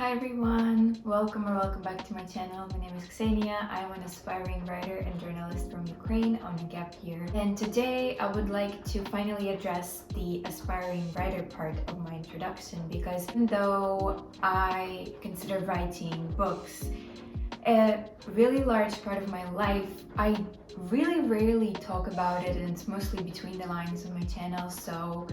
Hi everyone, welcome back to my channel. My name is Ksenia. I'm an aspiring writer and journalist from Ukraine on a gap year. And today I would like to finally address the aspiring writer part of my introduction, because even though I consider writing books a really large part of my life, I really rarely talk about it, and it's mostly between the lines on my channel. So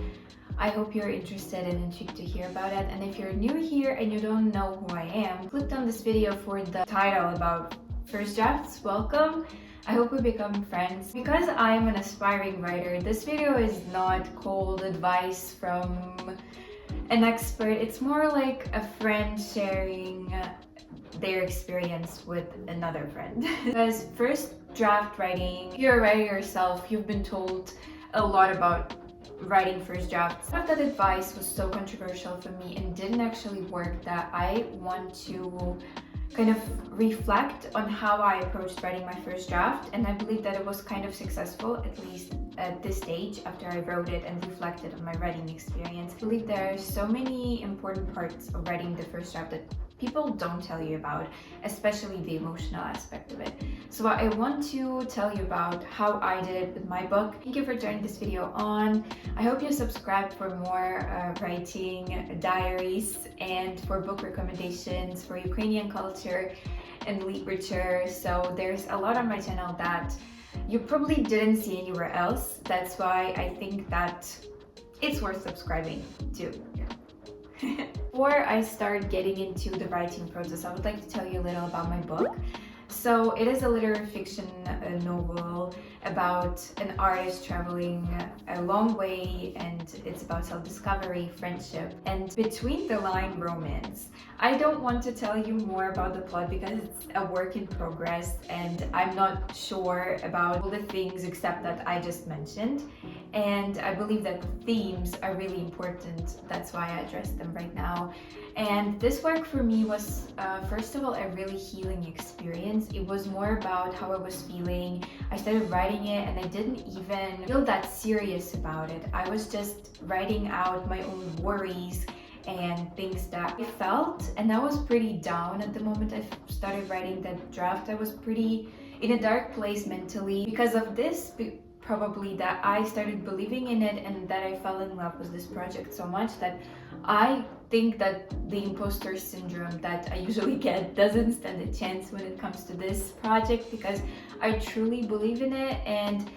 I hope you're interested and intrigued to hear about it. And if you're new here and you don't know who I am, clicked on this video for the title about first drafts, welcome. I hope we become friends. Because I am an aspiring writer, this video is not called advice from an expert. It's more like a friend sharing their experience with another friend. Because first draft writing, if you're a writer yourself, you've been told a lot about writing first drafts. Some of that advice was so controversial for me and didn't actually work that I want to kind of reflect on how I approached writing my first draft, and I believe that it was kind of successful, at least at this stage, after I wrote it and reflected on my writing experience. I believe there are so many important parts of writing the first draft that people don't tell you about, especially the emotional aspect of it. So I want to tell you about how I did it with my book. Thank you for turning this video on. I hope you subscribe for more writing diaries and for book recommendations for Ukrainian culture and literature. So there's a lot on my channel that you probably didn't see anywhere else. That's why I think that it's worth subscribing to. Before I start getting into the writing process, I would like to tell you a little about my book. So it is a literary fiction novel about an artist traveling a long way, and it's about self-discovery, friendship, and between the line romance. I don't want to tell you more about the plot because it's a work in progress and I'm not sure about all the things except that I just mentioned. And I believe that the themes are really important. That's why I address them right now. And this work for me was, first of all, a really healing experience. It was more about how I was feeling. I started writing it and I didn't even feel that serious about it. I was just writing out my own worries and things that I felt, and I was pretty down at the moment I started writing that draft. I was pretty in a dark place mentally. Because of this, probably, that I started believing in it and that I fell in love with this project so much that I think that the imposter syndrome that I usually get doesn't stand a chance when it comes to this project, because I truly believe in it, and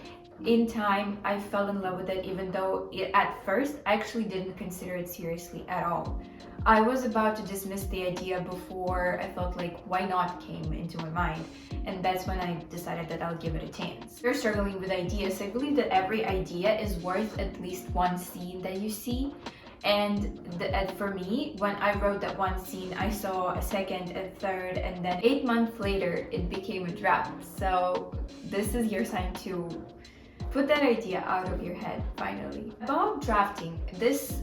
in time I fell in love with it, even though at first I actually didn't consider it seriously at all. I was about to dismiss the idea before I felt like why not came into my mind, and that's when I decided that I'll give it a chance. If you're struggling with ideas, I believe that every idea is worth at least one scene that you see. And for me, when I wrote that one scene, I saw a second, a third, and then 8 months later it became a draft. So this is your sign to put that idea out of your head, finally. About drafting, this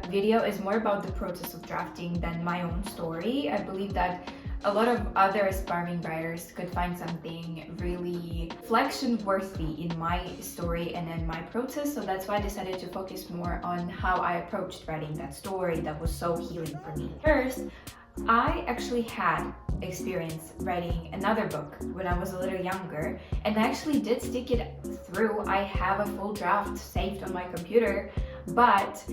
video is more about the process of drafting than my own story. I believe that a lot of other aspiring writers could find something really reflection-worthy in my story and in my process, so that's why I decided to focus more on how I approached writing that story that was so healing for me. First, I actually had experience writing another book when I was a little younger, and I actually did stick it through. I have a full draft saved on my computer, but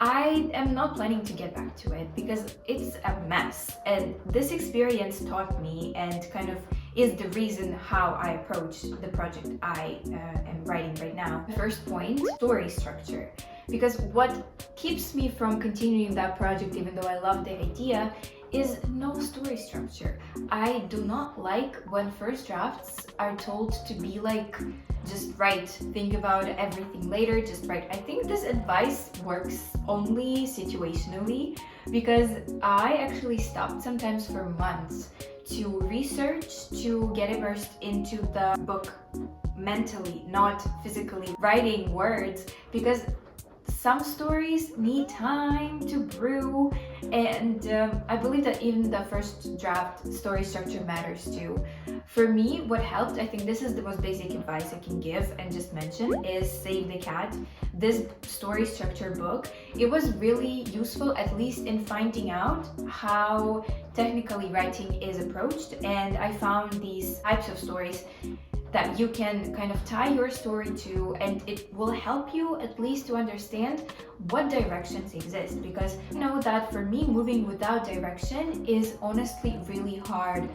I am not planning to get back to it because it's a mess. And this experience taught me, and kind of is the reason how I approach the project I am writing right now. First point, story structure. Because what keeps me from continuing that project, even though I love the idea, is no story structure. I do not like when first drafts are told to be like, just write, think about everything later, just write. I think this advice works only situationally, because I actually stopped sometimes for months to research, to get immersed into the book mentally, not physically writing words, because some stories need time to brew And I believe that even the first draft story structure matters too. For me, what helped, I think this is the most basic advice I can give and just mention, is Save the Cat. This story structure book, it was really useful, at least in finding out how technically writing is approached. And I found these types of stories that you can kind of tie your story to, and it will help you at least to understand what directions exist, because I know that for me, moving without direction is honestly really hard.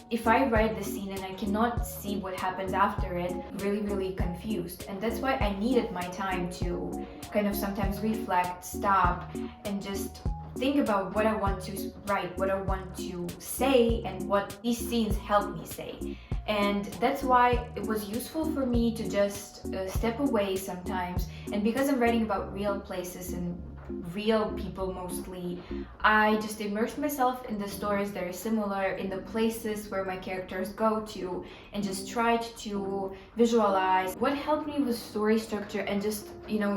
If I write the scene and I cannot see what happens after it, really confused. And that's why I needed my time to kind of sometimes reflect, stop, and just think about what I want to write, what I want to say, and what these scenes help me say. And that's why it was useful for me to just step away sometimes. And because I'm writing about real places and real people mostly, I just immersed myself in the stories that are similar, in the places where my characters go to, and just tried to visualize. What helped me with story structure and just,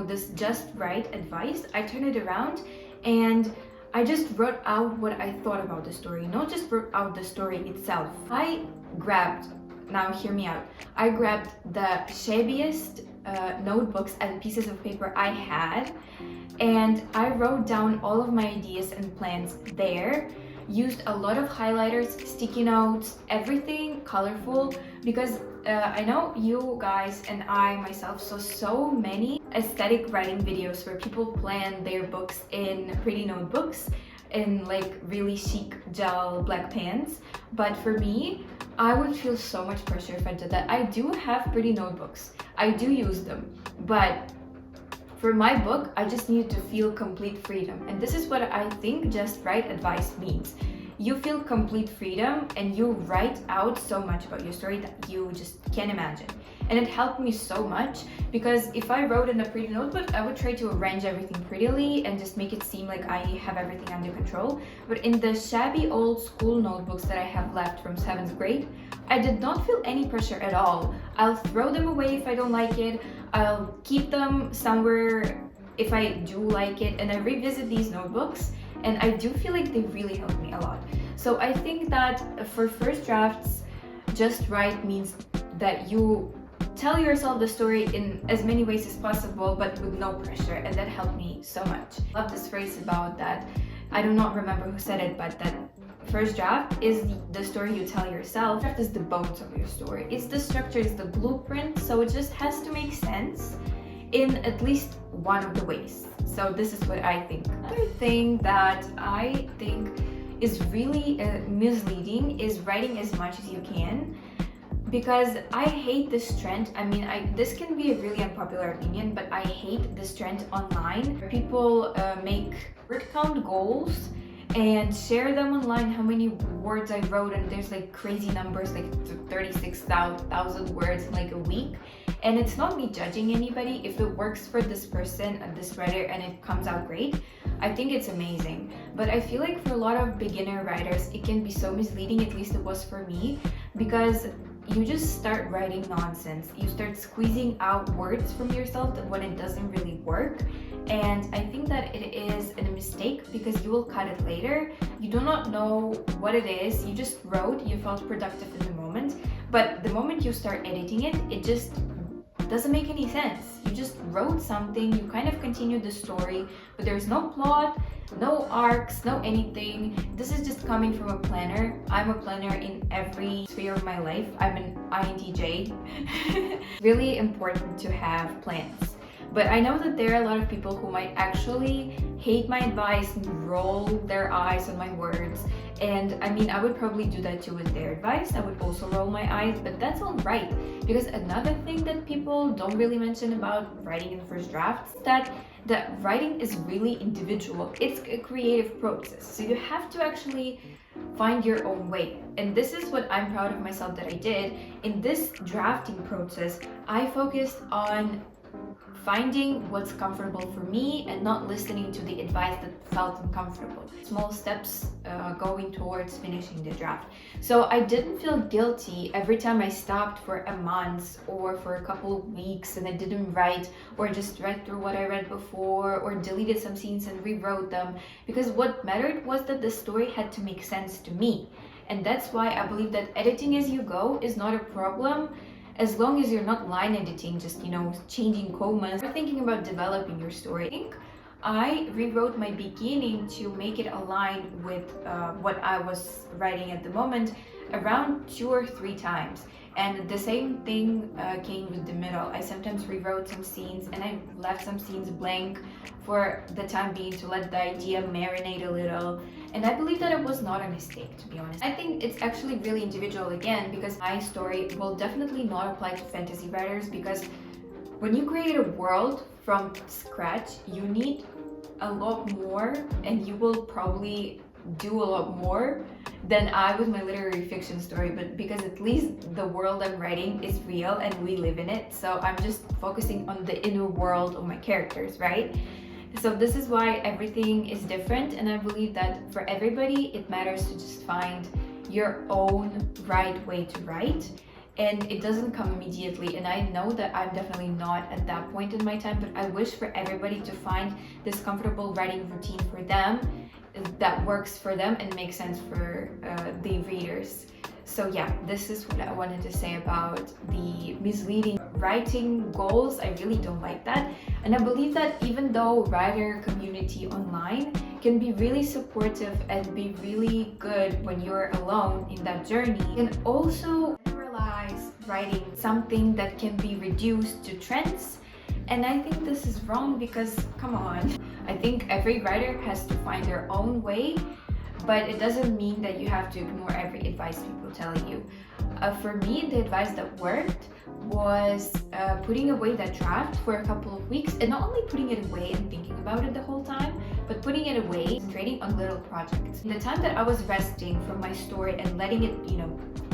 this just right advice, I turned it around and I just wrote out what I thought about the story, not just wrote out the story itself. Now hear me out, I grabbed the shabbiest notebooks and pieces of paper I had, and I wrote down all of my ideas and plans there, used a lot of highlighters, sticky notes, everything colorful, because I know you guys and I myself saw so many aesthetic writing videos where people plan their books in pretty notebooks in like really chic gel black pens. But for me, I would feel so much pressure if I did that. I do have pretty notebooks, I do use them, but for my book, I just need to feel complete freedom. And this is what I think just right advice means. You feel complete freedom and you write out so much about your story that you just can't imagine. And it helped me so much, because if I wrote in a pretty notebook, I would try to arrange everything prettily and just make it seem like I have everything under control. But in the shabby old school notebooks that I have left from 7th grade, I did not feel any pressure at all. I'll throw them away if I don't like it. I'll keep them somewhere if I do like it, and I revisit these notebooks and I do feel like they really helped me a lot. So I think that for first drafts, just write means that you tell yourself the story in as many ways as possible, but with no pressure, and that helped me so much. I love this phrase about that. I do not remember who said it, but that first draft is the story you tell yourself. Draft is the bones of your story. It's the structure, it's the blueprint, so it just has to make sense in at least one of the ways. So this is what I think. Another thing that I think is really misleading is writing as much as you can, because I hate this trend. I mean, this can be a really unpopular opinion, but I hate this trend online where people make word count goals and share them online, how many words I wrote, and there's like crazy numbers, like 36,000 words in like a week. And it's not me judging anybody. If it works for this person, this writer, and it comes out great, I think it's amazing. But I feel like for a lot of beginner writers, it can be so misleading, at least it was for me, because you just start writing nonsense. You start squeezing out words from yourself when it doesn't really work. And I think that it is a mistake, because you will cut it later. You do not know what it is. You just wrote, you felt productive in the moment. But the moment you start editing it, it just doesn't make any sense. You just wrote something, you kind of continued the story, but there's no plot, no arcs, no anything. This is just coming from a planner. I'm a planner in every sphere of my life. I'm an INTJ. Really important to have plans. But I know that there are a lot of people who might actually hate my advice and roll their eyes on my words. And I mean, I would probably do that too with their advice. I would also roll my eyes, but that's all right. Because another thing that people don't really mention about writing in first drafts is that the writing is really individual. It's a creative process. So you have to actually find your own way. And this is what I'm proud of myself that I did. In this drafting process, I focused on finding what's comfortable for me and not listening to the advice that felt uncomfortable. Small steps going towards finishing the draft. So I didn't feel guilty every time I stopped for a month or for a couple of weeks and I didn't write, or just read through what I read before, or deleted some scenes and rewrote them, because what mattered was that the story had to make sense to me. And that's why I believe that editing as you go is not a problem, as long as you're not line editing, just, changing commas or thinking about developing your story. I think I rewrote my beginning to make it align with what I was writing at the moment around 2 or 3 times. And the same thing came with the middle. I sometimes rewrote some scenes and I left some scenes blank for the time being to let the idea marinate a little. And I believe that it was not a mistake, to be honest. I think it's actually really individual again, because my story will definitely not apply to fantasy writers, because when you create a world from scratch, you need a lot more, and you will probably do a lot more than I with my literary fiction story, but because at least the world I'm writing is real and we live in it, so I'm just focusing on the inner world of my characters, right? So this is why everything is different, and I believe that for everybody it matters to just find your own right way to write, and it doesn't come immediately. And I know that I'm definitely not at that point in my time, but I wish for everybody to find this comfortable writing routine for them that works for them and makes sense for the readers. So yeah, this is what I wanted to say about the misleading writing goals. I really don't like that. And I believe that even though writer community online can be really supportive and be really good when you're alone in that journey, you can also generalize writing something that can be reduced to trends. And I think this is wrong, because come on, I think every writer has to find their own way, but it doesn't mean that you have to ignore every advice people tell you. For me, the advice that worked was putting away that draft for a couple of weeks, and not only putting it away and thinking about it the whole time, but putting it away, concentrating on little projects. In the time that I was resting from my story and letting it,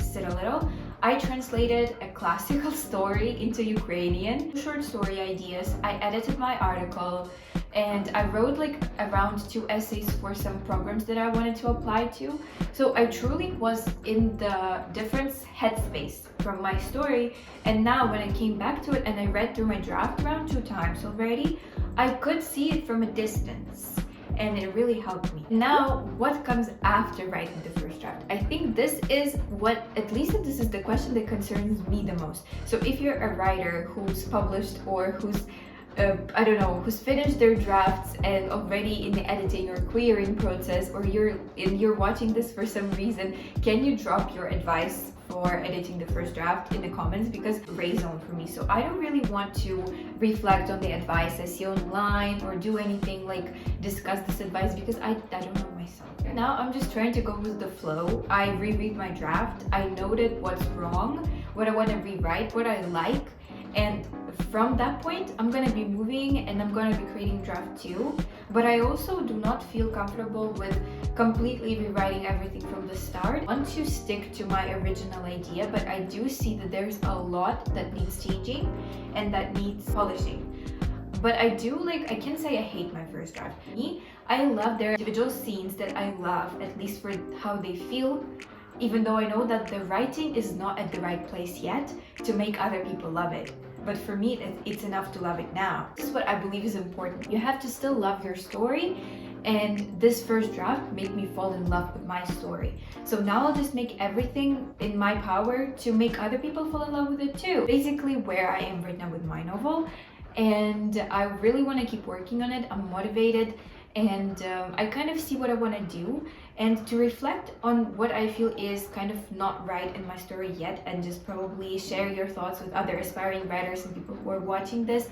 sit a little, I translated a classical story into Ukrainian, short story ideas. I edited my article, and I wrote around 2 essays for some programs that I wanted to apply to. So I truly was in the different headspace from my story, and now when I came back to it and I read through my draft around 2 times already, I could see it from a distance, and it really helped me. Now, what comes after writing the first draft? I think this is this is the question that concerns me the most. So if you're a writer who's published or who's who's finished their drafts and already in the editing or querying process, or you're watching this for some reason, can you drop your advice for editing the first draft in the comments? Because gray zone for me. So I don't really want to reflect on the advice I see online or do anything like discuss this advice, because I don't know myself. Now I'm just trying to go with the flow. I reread my draft, I noted what's wrong, what I want to rewrite, what I like, and from that point I'm gonna be moving and I'm gonna be creating draft 2. But I also do not feel comfortable with completely rewriting everything from the start. I want to stick to my original idea, but I do see that there's a lot that needs changing and that needs polishing. But I can't say I hate my first draft. I love their individual scenes that I love, at least for how they feel, even though I know that the writing is not at the right place yet to make other people love it. But for me, it's enough to love it now. This is what I believe is important. You have to still love your story, and this first draft made me fall in love with my story. So now I'll just make everything in my power to make other people fall in love with it too. Basically where I am right now with my novel, and I really want to keep working on it. I'm motivated, and I kind of see what I want to do, and to reflect on what I feel is kind of not right in my story yet, and just probably share your thoughts with other aspiring writers and people who are watching this.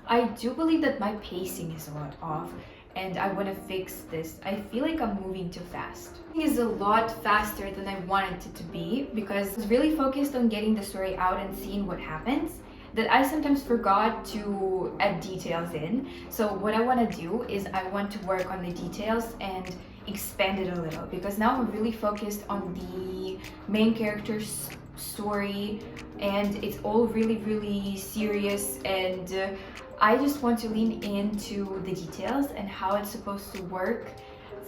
I do believe that my pacing is a lot off, and I want to fix this. I feel like I'm moving too fast. It is a lot faster than I wanted it to be, because I was really focused on getting the story out and seeing what happens, that I sometimes forgot to add details in. So what I want to do is I want to work on the details and expand it a little, because now I'm really focused on the main character's story, and it's all really serious, and I just want to lean into the details and how it's supposed to work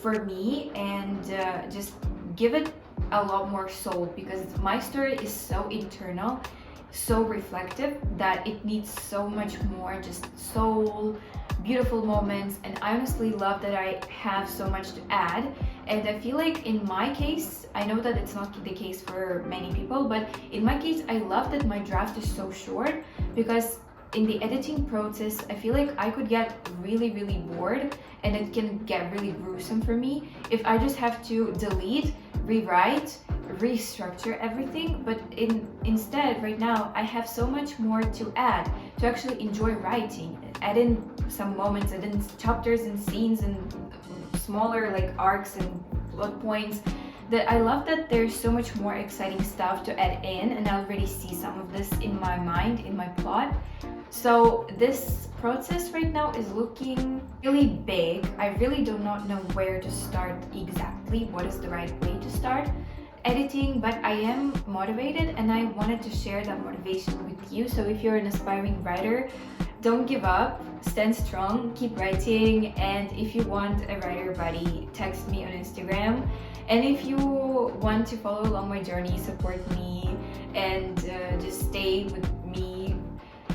for me, and just give it a lot more soul, because my story is so internal, so reflective, that it needs so much more just soul, beautiful moments. And I honestly love that I have so much to add. And I feel like in my case, I know that it's not the case for many people, but in my case, I love that my draft is so short, because in the editing process, I feel like I could get really bored, and it can get really gruesome for me if I just have to delete, rewrite, restructure everything. But instead, right now, I have so much more to add, to actually enjoy writing, add in some moments, add in chapters and scenes and smaller like arcs and plot points, that I love that there's so much more exciting stuff to add in, and I already see some of this in my mind, in my plot. So this process right now is looking really big. I really do not know where to start exactly, what is the right way to start editing, but I am motivated, and I wanted to share that motivation with you. So if you're an aspiring writer, don't give up, stand strong, keep writing. And if you want a writer buddy, text me on Instagram. And if you want to follow along my journey, support me, and just stay with me,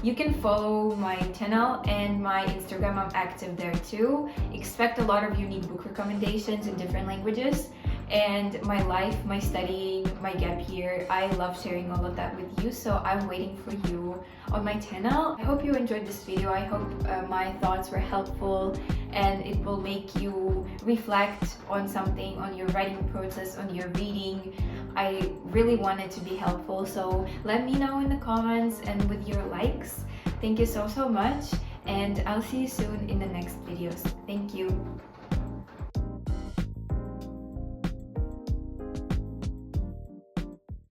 you can follow my channel and my Instagram. I'm active there too. Expect a lot of unique book recommendations in different languages, and my life, my studying, my gap year. I love sharing all of that with you, so I'm waiting for you on my channel. I hope you enjoyed this video. I hope my thoughts were helpful, and it will make you reflect on something, on your writing process, on your reading. I really want it to be helpful, so let me know in the comments and with your likes. Thank you so much, and I'll see you soon in the next videos. Thank you.